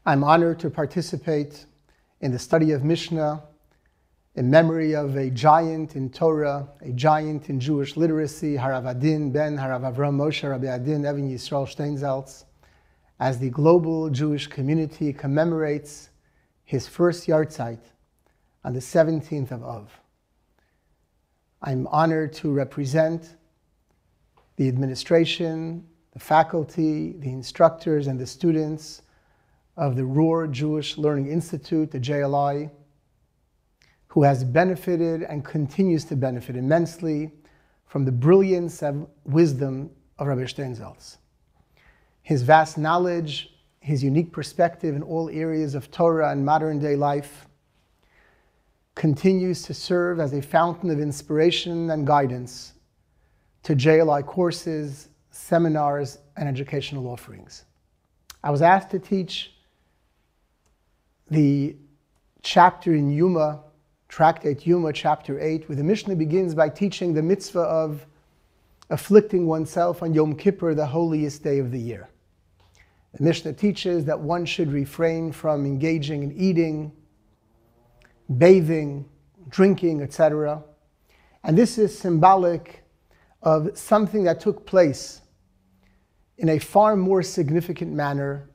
I'm honored to participate in the study of Mishnah in memory of a giant in Torah, a giant in Jewish literacy, Harav Adin ben Harav Avram Moshe Rabbi Adin Even Yisrael Steinsaltz, as the global Jewish community commemorates his first yahrzeit on the 17th of Av. I'm honored to represent the administration, the faculty, the instructors, and the students of the Rohr Jewish Learning Institute, the JLI, who has benefited and continues to benefit immensely from the brilliance and wisdom of Rabbi Steinsaltz. His vast knowledge, his unique perspective in all areas of Torah and modern day life continues to serve as a fountain of inspiration and guidance to JLI courses, seminars, and educational offerings. I was asked to teach the chapter in Yuma, Tractate Yuma, chapter 8, where the Mishnah begins by teaching the mitzvah of afflicting oneself on Yom Kippur, the holiest day of the year. The Mishnah teaches that one should refrain from engaging in eating, bathing, drinking, etc. And this is symbolic of something that took place in a far more significant manner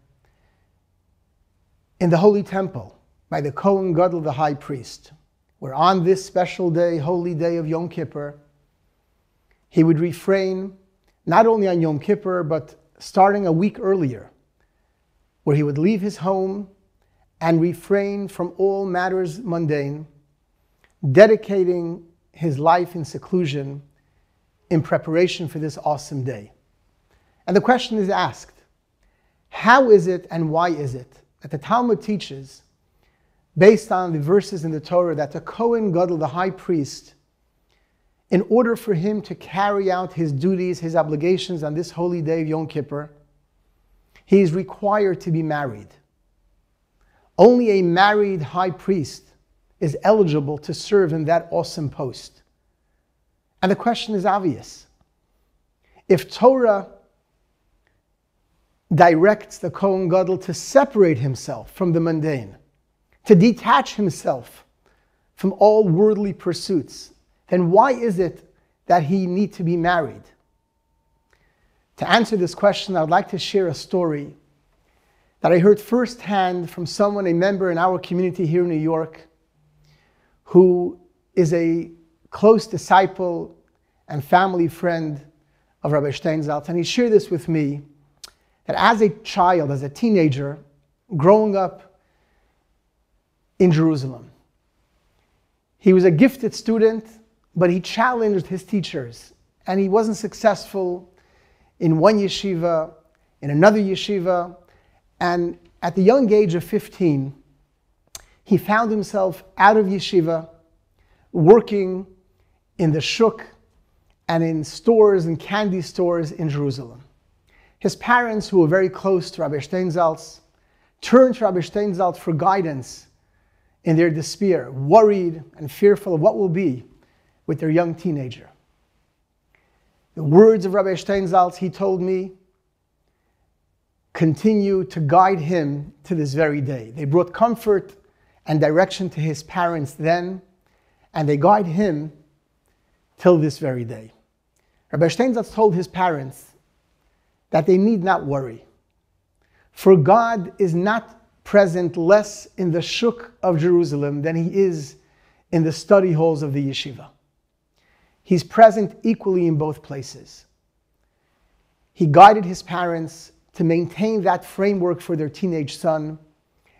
in the Holy Temple by the Kohen Gadol, the high priest, where on this special day, holy day of Yom Kippur, he would refrain not only on Yom Kippur, but starting a week earlier, where he would leave his home and refrain from all matters mundane, dedicating his life in seclusion in preparation for this awesome day. And the question is asked, how is it and why is it that the Talmud teaches, based on the verses in the Torah, that the Kohen Gadol, the high priest, in order for him to carry out his duties, his obligations on this holy day of Yom Kippur, he is required to be married. Only a married high priest is eligible to serve in that awesome post. And the question is obvious. If Torah directs the Kohen Gadol to separate himself from the mundane, to detach himself from all worldly pursuits, then why is it that he needs to be married? To answer this question, I would like to share a story that I heard firsthand from someone, a member in our community here in New York, who is a close disciple and family friend of Rabbi Steinsaltz. And he shared this with me, that as a child, as a teenager, growing up in Jerusalem, he was a gifted student, but he challenged his teachers, and he wasn't successful in one yeshiva, in another yeshiva, and at the young age of 15, he found himself out of yeshiva, working in the shuk and in stores and candy stores in Jerusalem. His parents, who were very close to Rabbi Steinsaltz, turned to Rabbi Steinsaltz for guidance in their despair, worried and fearful of what will be with their young teenager. The words of Rabbi Steinsaltz, he told me, continue to guide him to this very day. They brought comfort and direction to his parents then, and they guide him till this very day. Rabbi Steinsaltz told his parents that they need not worry, for God is not present less in the shuk of Jerusalem than he is in the study halls of the yeshiva. He's present equally in both places. He guided his parents to maintain that framework for their teenage son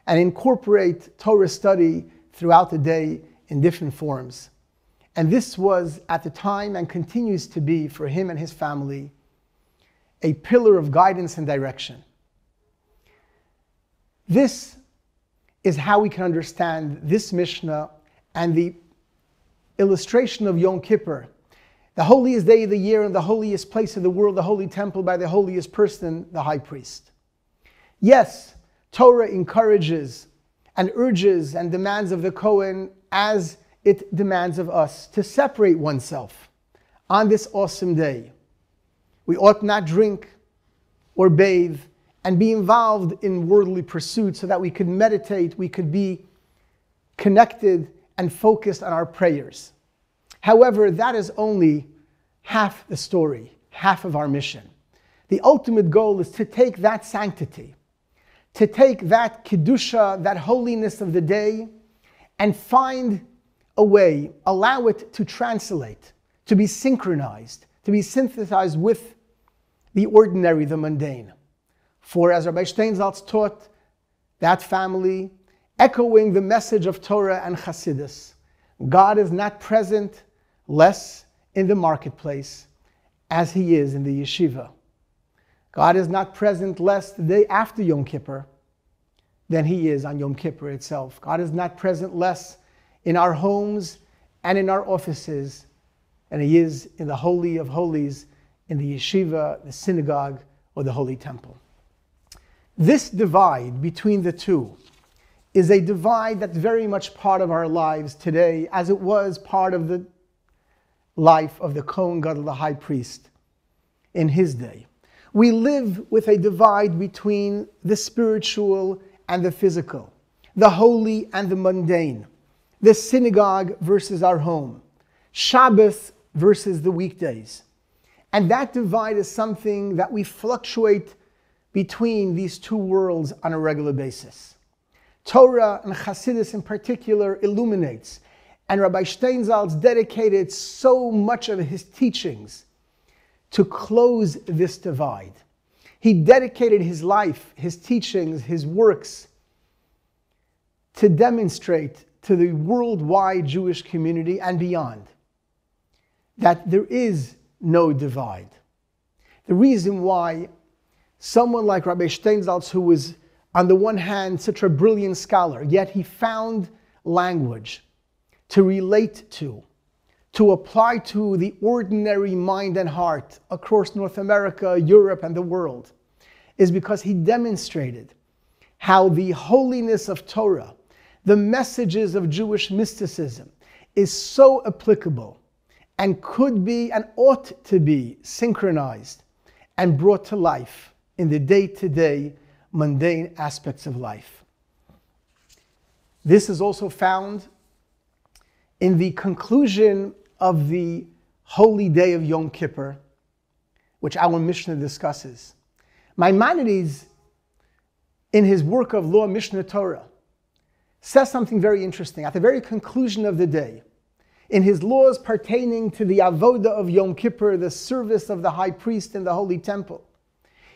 and incorporate Torah study throughout the day in different forms. And this was, at the time, and continues to be for him and his family, a pillar of guidance and direction. This is how we can understand this Mishnah and the illustration of Yom Kippur, the holiest day of the year and the holiest place of the world, the holy temple by the holiest person, the high priest. Yes, Torah encourages and urges and demands of the Kohen, as it demands of us, to separate oneself on this awesome day. We ought not drink or bathe and be involved in worldly pursuits so that we could meditate, we could be connected and focused on our prayers. However, that is only half the story, half of our mission. The ultimate goal is to take that sanctity, to take that kedusha, that holiness of the day, and find a way, allow it to translate, to be synchronized, to be synthesized with the ordinary, the mundane. For as Rabbi Steinsaltz taught that family, echoing the message of Torah and Chassidus, God is not present less in the marketplace as he is in the yeshiva. God is not present less the day after Yom Kippur than he is on Yom Kippur itself. God is not present less in our homes and in our offices than he is in the Holy of Holies, in the yeshiva, the synagogue, or the Holy Temple. This divide between the two is a divide that's very much part of our lives today, as it was part of the life of the Kohen Gadol, the high priest, in his day. We live with a divide between the spiritual and the physical, the holy and the mundane, the synagogue versus our home, Shabbos versus the weekdays. And that divide is something that we fluctuate between these two worlds on a regular basis. Torah and Chassidus in particular illuminates, and Rabbi Steinsaltz dedicated so much of his teachings to close this divide. He dedicated his life, his teachings, his works to demonstrate to the worldwide Jewish community and beyond that there is no divide. The reason why someone like Rabbi Steinsaltz, who was on the one hand such a brilliant scholar, yet he found language to relate to apply to the ordinary mind and heart across North America, Europe, and the world, is because he demonstrated how the holiness of Torah, the messages of Jewish mysticism, is so applicable and could be and ought to be synchronized and brought to life in the day-to-day mundane aspects of life. This is also found in the conclusion of the holy day of Yom Kippur, which our Mishnah discusses. Maimonides, in his work of Law Mishnah Torah, says something very interesting. At the very conclusion of the day, in his laws pertaining to the avodah of Yom Kippur, the service of the high priest in the Holy Temple,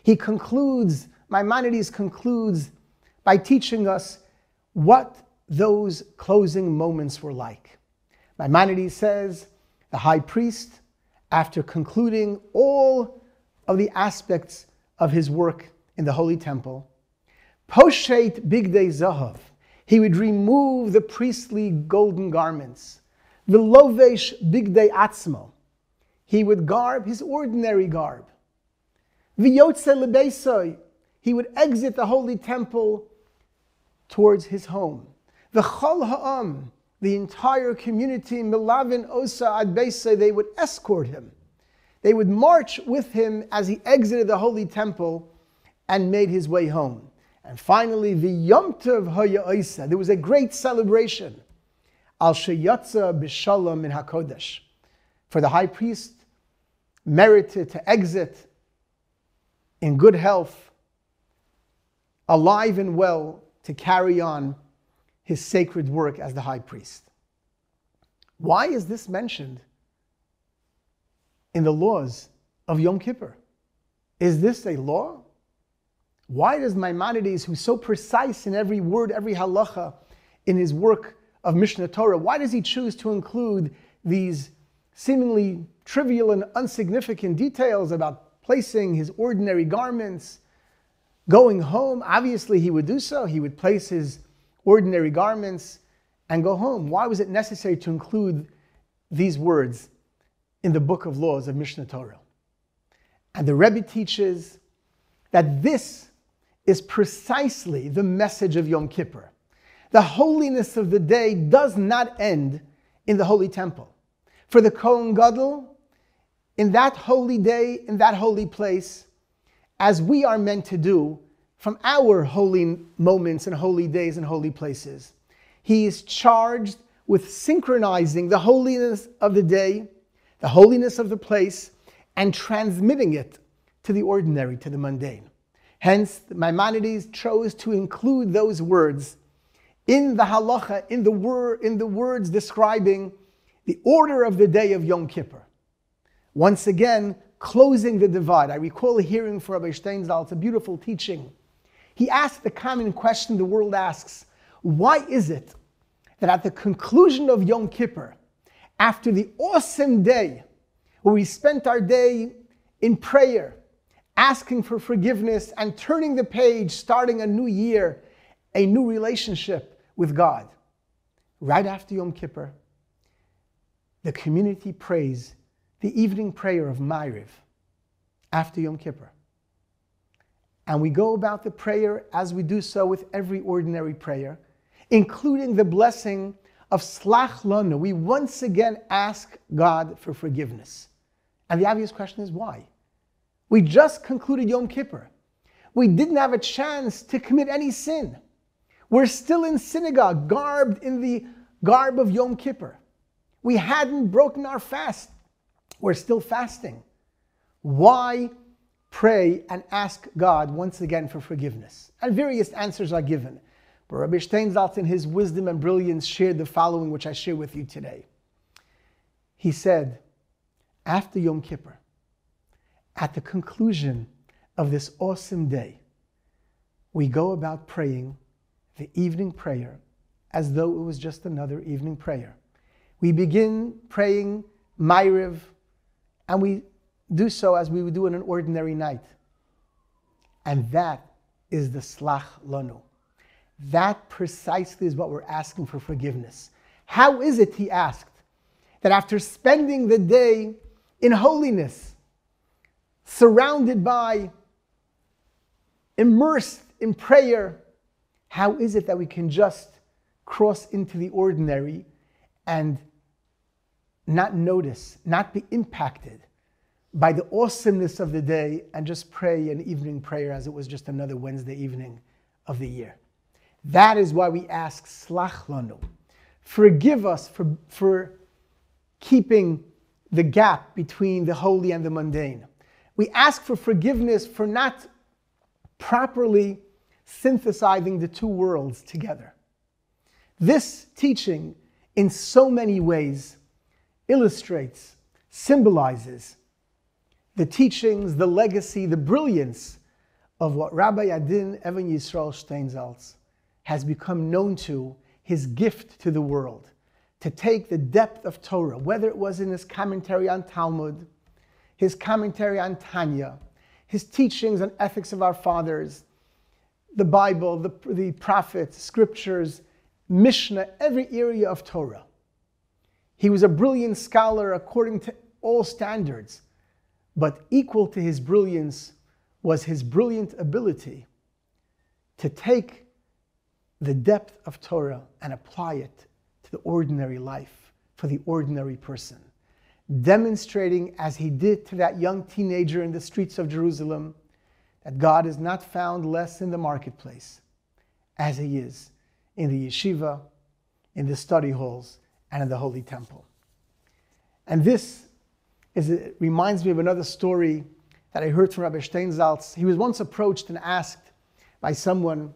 Maimonides concludes by teaching us what those closing moments were like. Maimonides says, the high priest, after concluding all of the aspects of his work in the Holy Temple, poshet bigdei zahav, he would remove the priestly golden garments, v'lovesh bigdei atzmo, he would garb his ordinary garb, v'yotze lebeisoi, he would exit the Holy Temple towards his home, v'chol ha'am, the entire community, milavin osa ad beisa, they would escort him. They would march with him as he exited the Holy Temple and made his way home. And finally, the Yom Tov ha'ya'isa, there was a great celebration. Al sheyatza b'shalom min hakodesh. For the high priest merited to exit in good health, alive and well, to carry on his sacred work as the high priest. Why is this mentioned in the laws of Yom Kippur? Is this a law? Why does Maimonides, who's so precise in every word, every halacha in his work of Mishnah Torah, why does he choose to include these seemingly trivial and insignificant details about placing his ordinary garments, going home? Obviously he would do so. He would place his ordinary garments and go home. Why was it necessary to include these words in the book of laws of Mishnah Torah? And the Rebbe teaches that this is precisely the message of Yom Kippur. The holiness of the day does not end in the Holy Temple. For the Kohen Gadol, in that holy day, in that holy place, as we are meant to do, from our holy moments and holy days and holy places. He is charged with synchronizing the holiness of the day, the holiness of the place, and transmitting it to the ordinary, to the mundane. Hence, Maimonides chose to include those words in the halacha, in the words describing the order of the day of Yom Kippur. Once again, closing the divide. I recall hearing from Rabbi Steinzal, it's a beautiful teaching. He asked the common question the world asks: why is it that at the conclusion of Yom Kippur, after the awesome day where we spent our day in prayer, asking for forgiveness and turning the page, starting a new year, a new relationship with God, right after Yom Kippur, the community prays the evening prayer of Ma'ariv after Yom Kippur. And we go about the prayer as we do so with every ordinary prayer, including the blessing of Slach Lanu. We once again ask God for forgiveness. And the obvious question is why? We just concluded Yom Kippur. We didn't have a chance to commit any sin. We're still in synagogue, garbed in the garb of Yom Kippur. We hadn't broken our fast. We're still fasting. Why pray and ask God once again for forgiveness? And various answers are given. But Rabbi Steinzaltz, in his wisdom and brilliance, shared the following, which I share with you today. He said, after Yom Kippur, at the conclusion of this awesome day, we go about praying the evening prayer as though it was just another evening prayer. We begin praying Ma'ariv, and we do so as we would do on an ordinary night. And that is the Slach Lanu. That precisely is what we're asking for forgiveness. How is it, he asked, that after spending the day in holiness, surrounded by, immersed in prayer, how is it that we can just cross into the ordinary and not notice, not be impacted by the awesomeness of the day and just pray an evening prayer as it was just another Wednesday evening of the year? That is why we ask Slach Lanu. Forgive us for keeping the gap between the holy and the mundane. We ask for forgiveness for not properly synthesizing the two worlds together. This teaching, in so many ways, illustrates, symbolizes the teachings, the legacy, the brilliance of what Rabbi Adin Even Yisrael Steinzaltz has become known to, his gift to the world, to take the depth of Torah, whether it was in his commentary on Talmud, his commentary on Tanya, his teachings on ethics of our fathers, the Bible, the prophets, scriptures, Mishnah, every area of Torah. He was a brilliant scholar according to all standards, but equal to his brilliance was his brilliant ability to take the depth of Torah and apply it to the ordinary life for the ordinary person, demonstrating, as he did to that young teenager in the streets of Jerusalem, that God is not found less in the marketplace as he is in the yeshiva, in the study halls, and in the Holy Temple. And this reminds me of another story that I heard from Rabbi Steinzaltz. He was once approached and asked by someone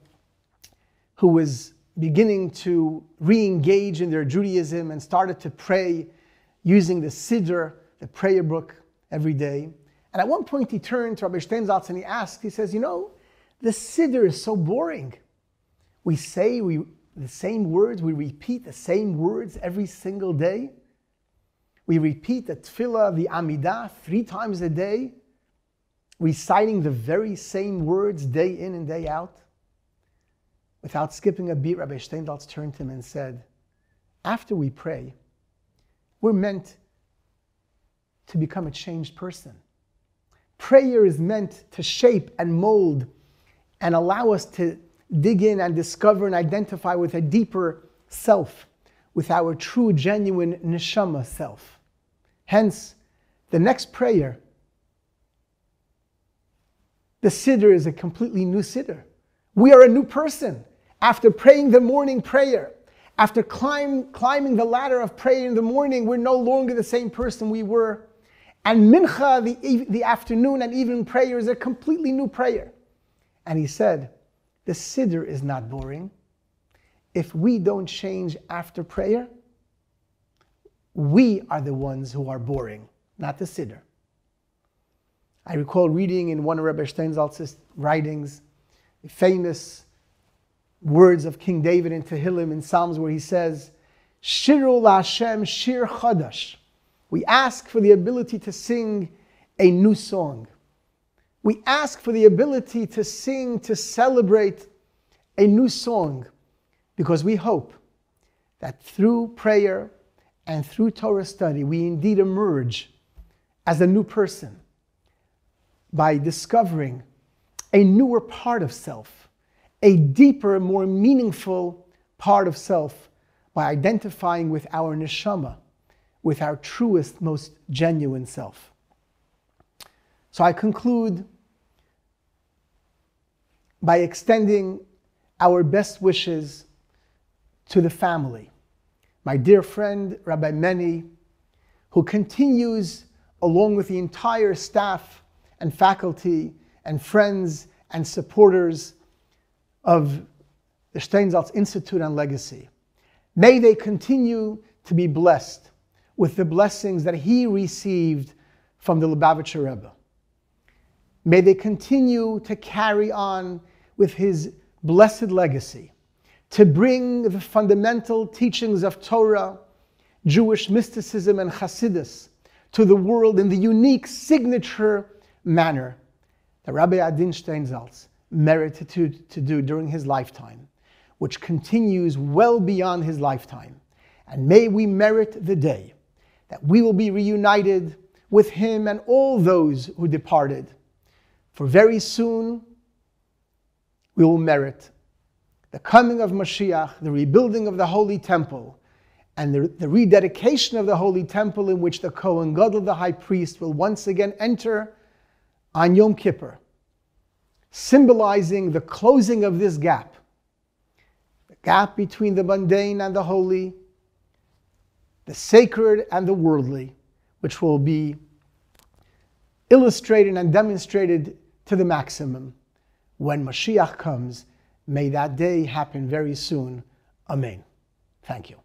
who was beginning to re-engage in their Judaism and started to pray using the Siddur, the prayer book, every day. And at one point he turned to Rabbi Steinzaltz and he says, you know, the Siddur is so boring. We say the same words, we repeat the same words every single day. We repeat the Tefillah, the Amidah 3 times a day, reciting the very same words day in and day out. Without skipping a beat, Rabbi Steinzaltz turned to him and said, after we pray, we're meant to become a changed person. Prayer is meant to shape and mold and allow us to dig in and discover and identify with a deeper self, with our true, genuine neshama self. Hence, the next prayer, the Siddur, is a completely new Siddur. We are a new person. After praying the morning prayer, after climbing the ladder of prayer in the morning, we're no longer the same person we were. And mincha, the afternoon and evening prayer, is a completely new prayer. And he said, the siddur is not boring. If we don't change after prayer, we are the ones who are boring, not the siddur. I recall reading in one of Rabbi Steinsaltz's writings, the famous words of King David in Tehillim in Psalms, where he says, Shiru LaHashem shir chadash. We ask for the ability to sing a new song. We ask for the ability to sing, to celebrate a new song, because we hope that through prayer and through Torah study, we indeed emerge as a new person by discovering a newer part of self, a deeper, more meaningful part of self, by identifying with our neshama, with our truest, most genuine self. So I conclude by extending our best wishes to the family. My dear friend, Rabbi Meni, who continues, along with the entire staff and faculty and friends and supporters of the Steinsaltz Institute on Legacy. May they continue to be blessed with the blessings that he received from the Lubavitcher Rebbe. May they continue to carry on with his blessed legacy, to bring the fundamental teachings of Torah, Jewish mysticism and Hasidus to the world in the unique signature manner that Rabbi Adin Steinsaltz merited to do during his lifetime, which continues well beyond his lifetime. And may we merit the day that we will be reunited with him and all those who departed. For very soon, we will merit the coming of Mashiach, the rebuilding of the Holy Temple, and the rededication of the Holy Temple, in which the Kohen Gadol, the High Priest, will once again enter on Yom Kippur, symbolizing the closing of this gap, the gap between the mundane and the holy, the sacred and the worldly, which will be illustrated and demonstrated to the maximum when Mashiach comes. May that day happen very soon. Amen. Thank you.